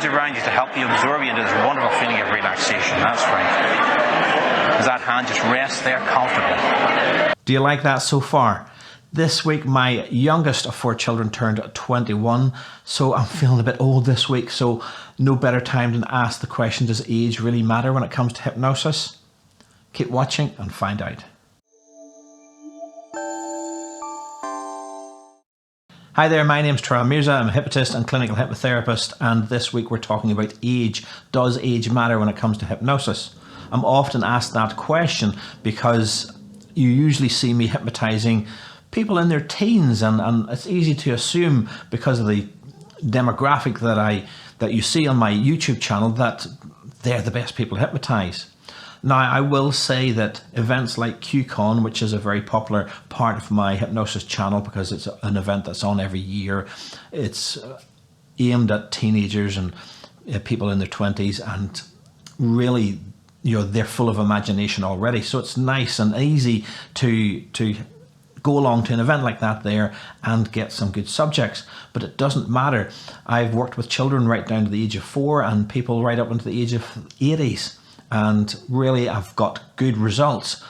sounds around you to help you absorb you into this wonderful feeling of relaxation. That's right. As that hand just rests there comfortably. Do you like that so far? This week, my youngest of 4 children turned 21, so I'm feeling a bit old this week, so no better time than to ask the question, does age really matter when it comes to hypnosis? Keep watching and find out. Hi there, my name's Turan Mirza. I'm a hypnotist and clinical hypnotherapist, and this week we're talking about age. Does age matter when it comes to hypnosis? I'm often asked that question because you usually see me hypnotizing people in their teens, and it's easy to assume because of the demographic that you see on my YouTube channel that they're the best people to hypnotize. Now, I will say that events like QCon, which is a very popular part of my hypnosis channel because it's an event that's on every year, it's aimed at teenagers and people in their 20s, and really, you know, they're full of imagination already. So it's nice and easy to go along to an event like that there and get some good subjects. But it doesn't matter. I've worked with children right down to the age of 4 and people right up into the age of 80s. And really, I've got good results,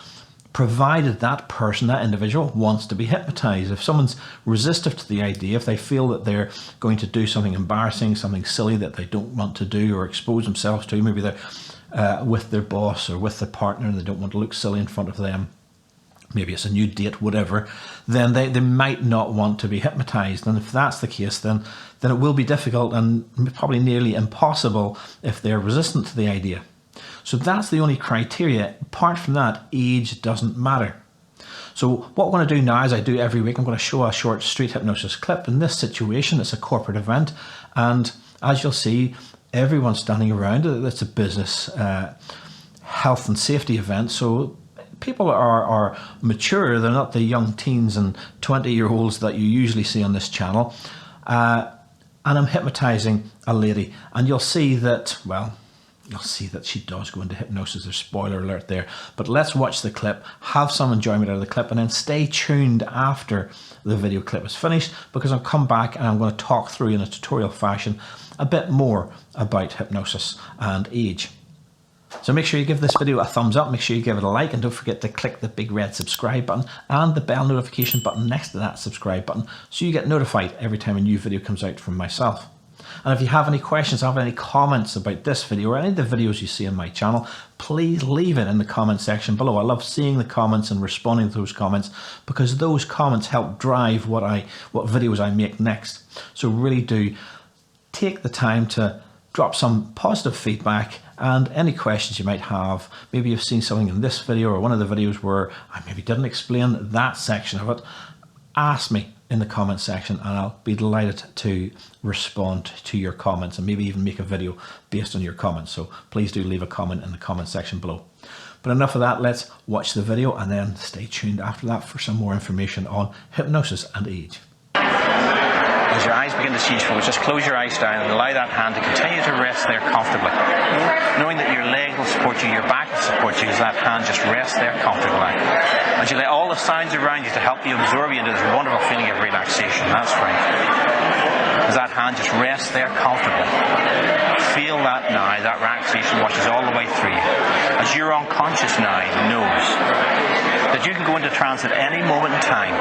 provided that person, that individual, wants to be hypnotized. If someone's resistant to the idea, if they feel that they're going to do something embarrassing, something silly that they don't want to do or expose themselves to, maybe they're with their boss or with their partner and they don't want to look silly in front of them, maybe it's a new date, whatever, then they might not want to be hypnotized. And if that's the case, then it will be difficult and probably nearly impossible if they're resistant to the idea. So that's the only criteria. Apart from that, age doesn't matter. So what I'm going to do now, as I do every week, I'm going to show a short street hypnosis clip. In this situation, it's a corporate event, and as you'll see, everyone's standing around. It's a business health and safety event, so people are mature. They're not the young teens and 20-year-olds that you usually see on this channel. And I'm hypnotizing a lady, and you'll see that, well, you'll see that she does go into hypnosis. There's spoiler alert there. But let's watch the clip, have some enjoyment out of the clip, and then stay tuned after the video clip is finished, because I'll come back and I'm going to talk through in a tutorial fashion a bit more about hypnosis and age. So make sure you give this video a thumbs up, make sure you give it a like, and don't forget to click the big red subscribe button and the bell notification button next to that subscribe button so you get notified every time a new video comes out from myself. And if you have any questions, have any comments about this video or any of the videos you see on my channel, please leave it in the comment section below. I love seeing the comments and responding to those comments, because those comments help drive what videos I make next. So really do take the time to drop some positive feedback and any questions you might have. Maybe you've seen something in this video or one of the videos where I maybe didn't explain that section of it. Ask me in the comment section and I'll be delighted to respond to your comments and maybe even make a video based on your comments. So please do leave a comment in the comment section below. But enough of that, let's watch the video and then stay tuned after that for some more information on hypnosis and age. As your eyes begin to cease focus, just close your eyes down and allow that hand to continue to rest there comfortably. Knowing that your leg will support you, your back will support you, as that hand just rests there comfortably. And you let all the sounds around you to help you absorb you into this wonderful feeling of relaxation. That's right. As that hand just rests there comfortably. Feel that now, that relaxation washes all the way through you. As your unconscious now knows that you can go into trance at any moment in time.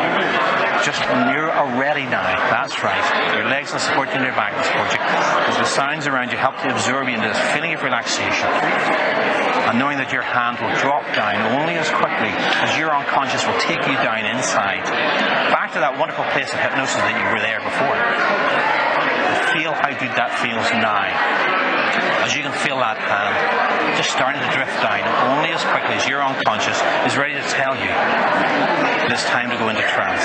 Just you're already now. That's right. Your legs will support you and your back will support you. As the sounds around you help to absorb you into this feeling of relaxation. And knowing that your hand will drop down only as quickly as your unconscious will take you down inside. Back to that wonderful place of hypnosis that you were there before. And feel how good that feels now. As you can feel that hand just starting to drift down only as quickly as your unconscious is ready to tell you that it's time to go into trance.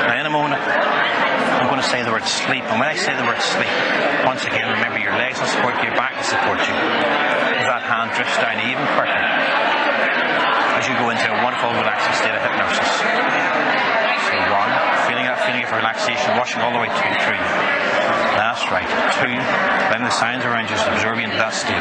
Now in a moment I'm going to say the word sleep, and when I say the word sleep, once again remember your legs will support you, your back will support you, as that hand drifts down even quicker as you go into a wonderful relaxing state of hypnosis. So 1, feeling that feeling of relaxation washing all the way through you. That's right. 2, letting the sounds around you absorb you into that state.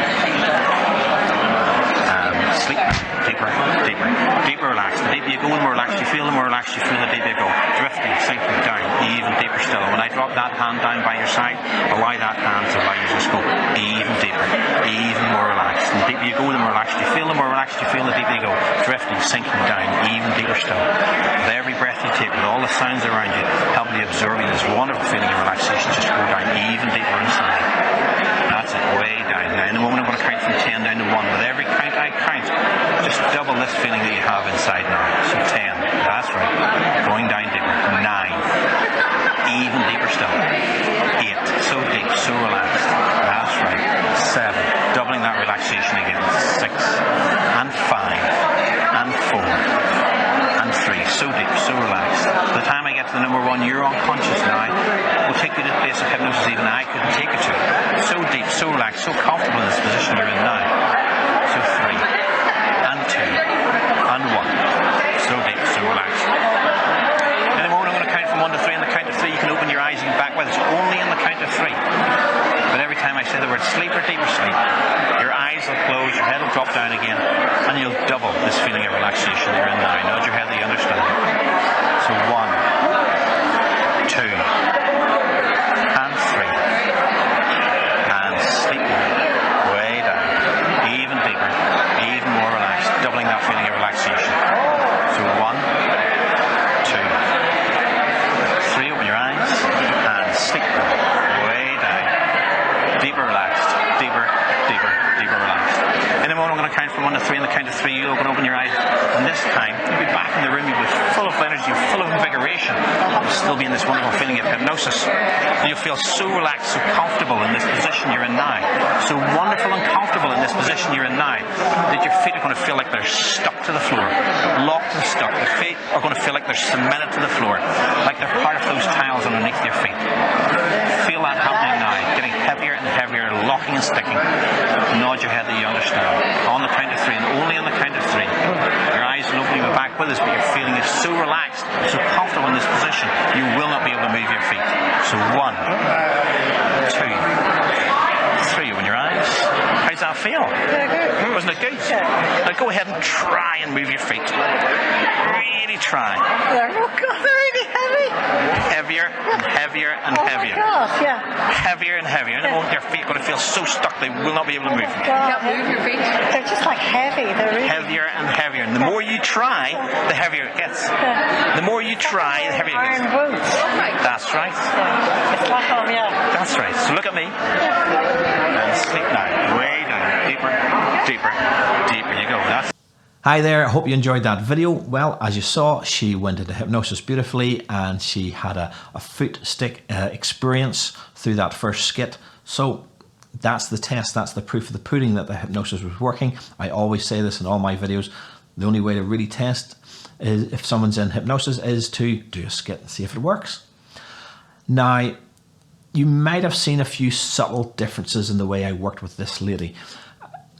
And sleep now. Deeper, deeper, deeper relaxed. The deeper you go, the more relaxed you feel, the more relaxed you feel, the deeper you go. Drifting, sinking down, even deeper still. And when I drop that hand down by your side, allow that hand to allow you to just go even deeper, even more relaxed. And the deeper you go, the more relaxed you feel, the more relaxed you feel, the deeper you go. Drifting, sinking down, even deeper still. With every breath you take, with all the sounds around you, helping you absorbing this wonderful feeling of relaxation, just go down even deeper inside. That's it, way down. Now in a moment I'm going to count from 10 down to 1. With every count I count, just double this feeling that you have inside now. So 10, that's right. Going down deeper. 9, even deeper still. 8, so deep, so relaxed. That's right. 7, doubling that relaxation again. 6, and 5, and 4, and 3, so deep, so relaxed. By the time I get to the number 1, you're unconscious now. We'll take you to the place of hypnosis even I couldn't take you to. So deep, so relaxed, so comfortable in this position you're in now. So 3, and 2, and 1. So deep, so relaxed. In a moment I'm going to count from 1 to 3. On the count of 3 you can open your eyes and get back with us. Only in the count of 3. But every time I say the word sleep or deeper sleep, your eyes will close, your head will drop down again, and you'll double this feeling of relaxation you're in now. Nod your head that you understand. So 1, 2, and 3. And sleep now. Way down. Even deeper. Even more relaxed. Doubling that feeling of relaxation. So 1, 2, 3. Open your eyes. And sleep now. Way down. Deeper relaxed. Deeper, deeper, deeper relaxed. In a moment I'm going to count from 1 to 3. On the count of 3 you'll open your eyes. And this time you'll be back in the room. You'll be full of energy, full of invigoration. You'll still be in this wonderful feeling of hypnosis. And you'll feel so relaxed, so comfortable in this position you're in now. So wonderful and comfortable in this position you're in now that your feet are going to feel like they're stuck to the floor. Locked and stuck. The feet are going to feel like they're cemented to the floor. Like they're part of those tiles underneath your feet. Feel that happening now. Getting heavier and heavier, locking and sticking. Nod your head that you understand. On the count of 3, and only on the count of 3. Your eyes will open, you'll be back with us, but your feeling is so relaxed, so comfortable in this position, you will not be able to move your feet. So 1, 2, 3. Open your eyes. How's that feel? Wasn't it good? Now go ahead and try and move your feet. Really try. Oh God, they're really heavy. Heavier and heavier and heavier. Oh my God, yeah. Heavier and heavier. In a moment your feet are going to feel so stuck they will not be able to move. You can't move your feet. They're just like heavy. They're really Heavier and heavier. And the more you try, the heavier it gets. The more you try, the heavier it iron gets. boots. That's right. It's like, yeah. That's right. So look at me. And sleep now. Way down. Deeper, deeper, deeper you go. That's Hi there, I hope you enjoyed that video. Well, as you saw, she went into hypnosis beautifully and she had a foot stick experience through that first skit. So that's the test, that's the proof of the pudding that the hypnosis was working. I always say this in all my videos. The only way to really test is if someone's in hypnosis is to do a skit and see if it works. Now, you might have seen a few subtle differences in the way I worked with this lady.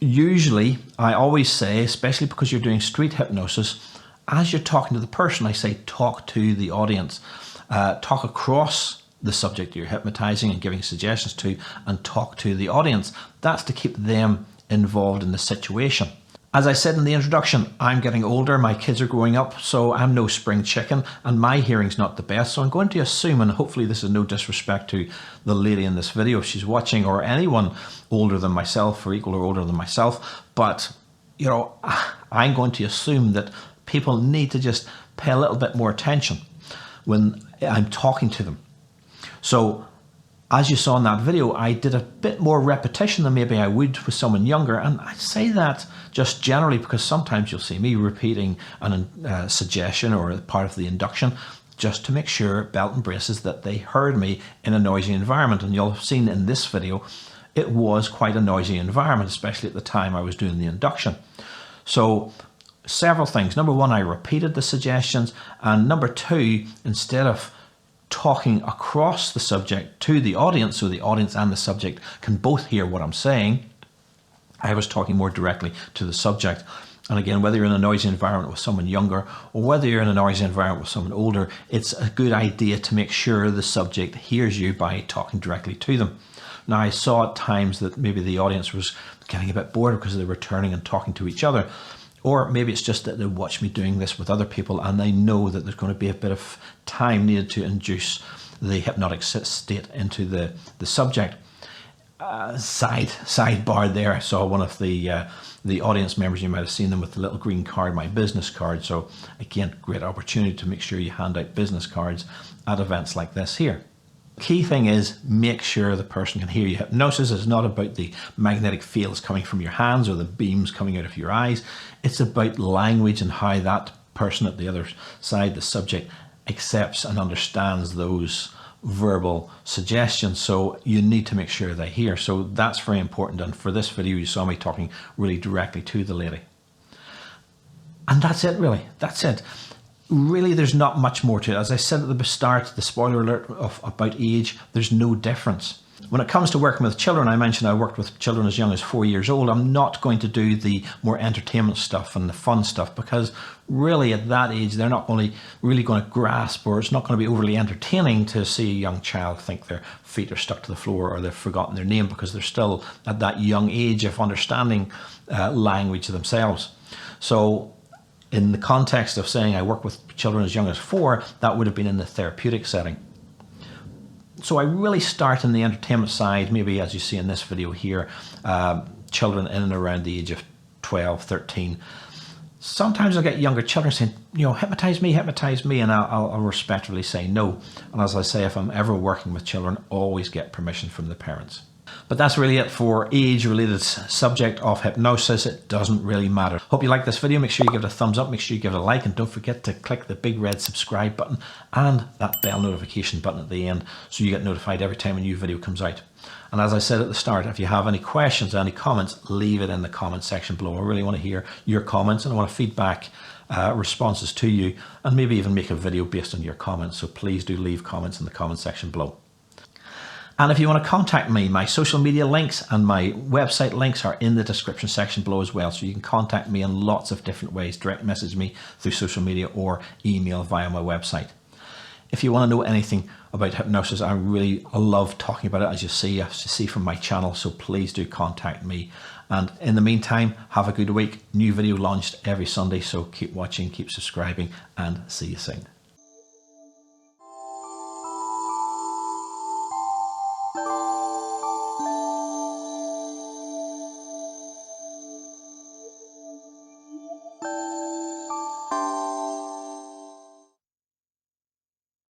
Usually, I always say, especially because you're doing street hypnosis, as you're talking to the person, I say talk to the audience. Talk across the subject you're hypnotizing and giving suggestions to, and talk to the audience. That's to keep them involved in the situation. As I said in the introduction, I'm getting older, my kids are growing up, so I'm no spring chicken and my hearing's not the best. So I'm going to assume, and hopefully this is no disrespect to the lady in this video if she's watching, or anyone older than myself or equal or older than myself, but you know, I'm going to assume that people need to just pay a little bit more attention when I'm talking to them. So as you saw in that video, I did a bit more repetition than maybe I would with someone younger. And I say that just generally because sometimes you'll see me repeating a suggestion or a part of the induction just to make sure, belt and braces, that they heard me in a noisy environment. And you'll have seen in this video, it was quite a noisy environment, especially at the time I was doing the induction. So several things. Number one, I repeated the suggestions. And number two, instead of talking across the subject to the audience so the audience and the subject can both hear what I'm saying, I was talking more directly to the subject. And again, whether you're in a noisy environment with someone younger or whether you're in a noisy environment with someone older, it's a good idea to make sure the subject hears you by talking directly to them. Now, I saw at times that maybe the audience was getting a bit bored because they were turning and talking to each other. Or maybe it's just that they watch me doing this with other people and they know that there's going to be a bit of time needed to induce the hypnotic state into the subject. Sidebar there, I saw one of the audience members, you might have seen them with the little green card, my business card. So again, great opportunity to make sure you hand out business cards at events like this here. Key thing is make sure the person can hear you. Hypnosis is not about the magnetic fields coming from your hands or the beams coming out of your eyes. It's about language and how that person at the other side, the subject, accepts and understands those verbal suggestions. So you need to make sure they hear. So that's very important. And for this video, you saw me talking really directly to the lady. And that's it, really. That's it. Really, there's not much more to it. As I said at the start, the spoiler alert about age, there's no difference. When it comes to working with children, I mentioned I worked with children as young as 4 years old. I'm not going to do the more entertainment stuff and the fun stuff because really at that age, they're not really going to grasp, or it's not going to be overly entertaining to see a young child think their feet are stuck to the floor or they've forgotten their name, because they're still at that young age of understanding language themselves. So in the context of saying I work with children as young as 4, that would have been in the therapeutic setting. So I really start in the entertainment side, maybe as you see in this video here, children in and around the age of 12, 13. Sometimes I'll get younger children saying, you know, hypnotize me, and I'll respectfully say no. And as I say, if I'm ever working with children, always get permission from the parents. But that's really it for age-related subject of hypnosis. It doesn't really matter. Hope you like this video. Make sure you give it a thumbs up. Make sure you give it a like. And don't forget to click the big red subscribe button and that bell notification button at the end so you get notified every time a new video comes out. And as I said at the start, if you have any questions, any comments, leave it in the comment section below. I really want to hear your comments and I want to feedback responses to you and maybe even make a video based on your comments. So please do leave comments in the comment section below. And if you want to contact me, my social media links and my website links are in the description section below as well. So you can contact me in lots of different ways. Direct message me through social media or email via my website. If you want to know anything about hypnosis, I love talking about it, as you see from my channel. So please do contact me. And in the meantime, have a good week. New video launched every Sunday. So keep watching, keep subscribing, and see you soon.